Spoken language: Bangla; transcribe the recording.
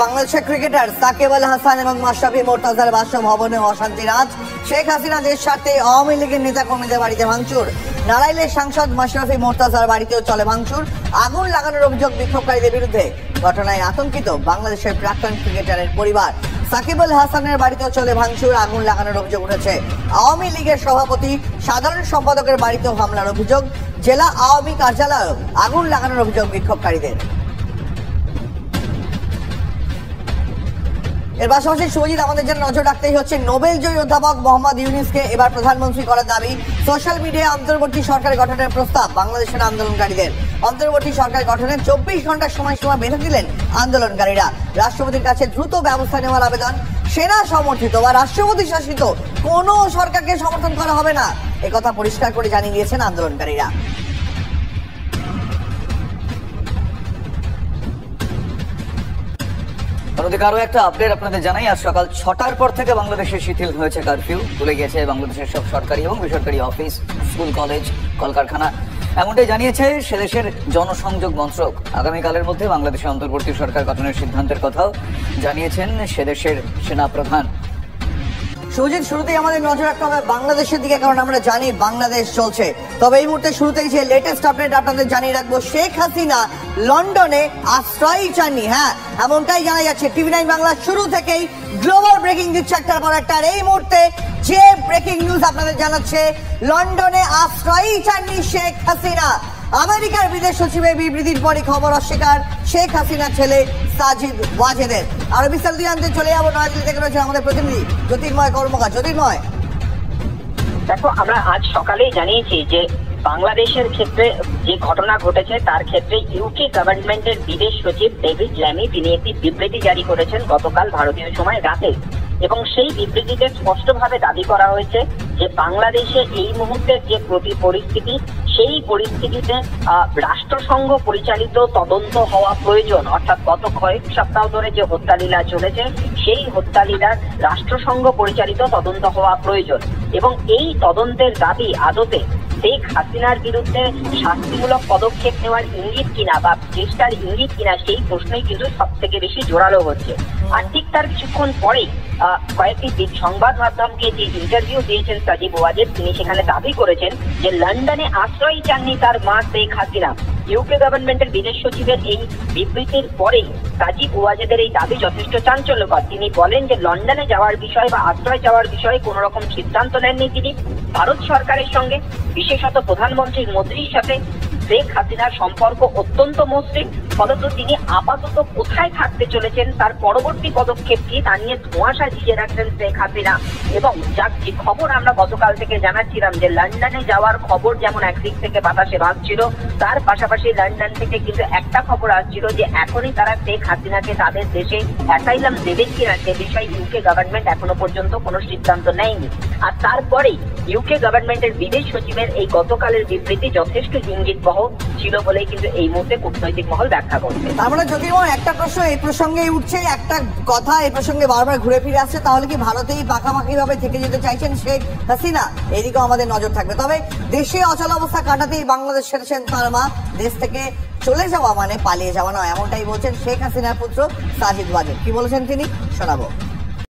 বাংলাদেশের ক্রিকেটার সাকিব আল হাসান এবং মাশরাফি মোর্তাজার বাসভবনে অশান্তি রাজ। শেখ হাসিনা দেশ স্বার্থে আওয়ামী লীগের নেতা কর্মীদের বাড়িতে ভাঙচুর। নারাইলের সাংসদ মাশরাফি মোর্তাজার বাড়িতেও চলে ভাঙচুর। আগুন লাগানোর অভিযোগ বিক্ষোভকারীদের বিরুদ্ধে। ঘটনায় আতঙ্কিত বাংলাদেশের প্রাক্তন ক্রিকেটারের পরিবার। সাকিব আল হাসানের বাড়িতেও চলে ভাঙচুর, আগুন লাগানোর অভিযোগ উঠেছে। আওয়ামী লীগের সভাপতি সাধারণ সম্পাদকের বাড়িতেও হামলার অভিযোগ। জেলা আওয়ামী কার্যালয়েও আগুন লাগানোর অভিযোগ বিক্ষোভকারীদের। এর পাশাপাশি সুজিত আমাদের জন্য নজর রাখতেই হচ্ছে নোবেল জয়ী অধ্যাপক মোহাম্মদ ইউনূসকে এবার প্রধানমন্ত্রী করার দাবি। সোশ্যাল মিডিয়ায় অন্তর্বর্তী সরকার গঠনের প্রস্তাব বাংলাদেশের আন্দোলনকারীদের। অন্তর্বর্তী সরকার গঠনে 24 ঘন্টার সময়সীমা বেঁধে দিলেন আন্দোলনকারীরা। রাষ্ট্রপতির কাছে দ্রুত ব্যবস্থা নেওয়ার আবেদন। সেনা সমর্থিত বা রাষ্ট্রপতি শাসিত কোনো সরকারকে সমর্থন করা হবে না, একথা পরিষ্কার করে জানিয়ে দিয়েছেন আন্দোলনকারীরা। অন্যদিকে আরো একটা আপডেট আপনাদের জানাই, আজ সকাল 6টার পর থেকে বাংলাদেশে শিথিল হয়েছে কারফিউ। খুলে গেছে বাংলাদেশের সব সরকারি এবং বেসরকারি অফিস, স্কুল, কলেজ, কলকারখানা। এমনটাই জানিয়েছে সেদেশের জনসংযোগ মন্ত্রক। আগামীকালের মধ্যে বাংলাদেশে অন্তর্বর্তী সরকার গঠনের সিদ্ধান্তের কথাও জানিয়েছেন সেদেশের সেনাপ্রধান। সুজিত, শুরুতেই আমাদের নজর রাখতে হবে বাংলাদেশের দিকে, কারণ আমরা জানি বাংলাদেশ চলছে। তবে এই মুহূর্তে শুরুতেই যে লেটেস্ট আপডেট আপনাদের জানিয়ে রাখবো, শেখ হাসিনা লন্ডনে আশ্রয় চাননি। হ্যাঁ, এমনটাই জানা যাচ্ছে। টিভি9 বাংলা শুরু থেকেই গ্লোবাল ব্রেকিং দিচ্ছে একটার পর একটা। এই মুহূর্তে যে ব্রেকিং নিউজ আপনাদের জানাচ্ছে, লন্ডনে আশ্রয় চাননি শেখ হাসিনা। আমেরিকার বিদেশ সচিবের বিবৃতির পরে খবর অস্বীকার শেখ হাসিনার ছেলে সাজিদ ওয়াজেদের। আরো বিস্তারিত জানতে চলে যাবো নয়াদিল্লি থেকে রয়েছে আমাদের প্রতিনিধি জ্যোতির্ময় কর্মকার। জ্যোতির্ময়, দেখো, আমরা আজ সকালেই জানিয়েছি যে বাংলাদেশের ক্ষেত্রে যে ঘটনা ঘটেছে তার ক্ষেত্রে ইউকে গভর্নমেন্টের বিদেশ সচিব ডেভিড ল্যামি তিনি একটি বিবৃতি জারি করেছেন গতকাল ভারতীয় সময় রাতে। এবং সেই বিবৃতিতে স্পষ্টভাবে দাবি করা হয়েছে যে বাংলাদেশে এই মুহূর্তের যে পরিস্থিতি, সেই পরিস্থিতিতে রাষ্ট্রসংঘ পরিচালিত তদন্ত হওয়া প্রয়োজন। অর্থাৎ গত কয়েক সপ্তাহ ধরে যে হত্যালীলা চলেছে, সেই হত্যালীলার রাষ্ট্রসংঘ পরিচালিত তদন্ত হওয়া প্রয়োজন। এবং এই তদন্তের দাবি আদতে শেখ হাসিনার বিরুদ্ধে শাস্তিমূলক পদক্ষেপ নেওয়ার ইঙ্গিত কিনা বা চেষ্টার ইঙ্গিত কিনা, সেই প্রশ্নই কিন্তু সব থেকে বেশি জোরালো হচ্ছে। আর ঠিক তার কিছুক্ষণ পরেই কয়েকটি সংবাদ মাধ্যমকে যে ইন্টারভিউ দিয়েছেন সাজিব ওয়াজেদ, তিনি সেখানে দাবি করেছেন যে লন্ডনে আশ্রয় চাননি তার মা শেখ হাসিনা। ইউকে গভর্নমেন্টের বিদেশ সচিবের এই বিবৃতির পরেই সাজিব ওয়াজেদের এই দাবি যথেষ্ট চাঞ্চল্যকর। তিনি বলেন যে লন্ডনে যাওয়ার বিষয় বা আশ্রয় যাওয়ার বিষয়ে কোন রকম সিদ্ধান্ত নেননি তিনি। ভারত সরকারের সঙ্গে, বিশেষত প্রধানমন্ত্রী মোদির সাথে শেখ হাসিনার সম্পর্ক অত্যন্ত মসৃণ। ফলত তিনি আপাতত কোথায় থাকতে চলেছেন, তার পরবর্তী পদক্ষেপ কি, তা নিয়ে ধোঁয়াশা দিয়ে রাখছেন শেখ হাসিনা। এবং যার যে খবর আমরা গতকাল থেকে জানাচ্ছিলাম যে লন্ডনে যাওয়ার খবর যেমন একদিক থেকে বাতাসে ভাসছিল, তার পাশাপাশি লন্ডন থেকে কিন্তু একটা খবর আসছিল যে এখনই তারা শেখ হাসিনাকে তাদের দেশে অ্যাসাইলাম দেবেন কিনা সে বিষয়ে ইউকে গভর্নমেন্ট এখনো পর্যন্ত কোনো সিদ্ধান্ত নেয়নি। আর তারপরেই ইউকে গভর্নমেন্টের বিদেশ সচিবের এই গতকালের বিবৃতি যথেষ্ট ইঙ্গিতবহ ছিল বলেই কিন্তু এই মুহূর্তে কূটনৈতিক মহল ব্যাখ্যা করছে। তার মানে যদি একটা প্রশ্ন এই প্রসঙ্গে উঠছে, একটা কথা এই প্রসঙ্গে বারবার ঘুরে ফিরে আসছে, তাহলে কি ভারতেই পাকাপাকি ভাবে থেকে যেতে চাইছেন শেখ হাসিনা? এদিকেও আমাদের নজর থাকবে। তবে দেশে অচল অবস্থা কাটাতেই বাংলাদেশ ছেড়েছেন তার মা। দেশ থেকে চলে যাওয়া মানে পালিয়ে যাওয়া নয়, এমনটাই বলছেন শেখ হাসিনার পুত্র সাজিদ ওয়াজেদ। কি বলেছেন তিনি, শোনাবো।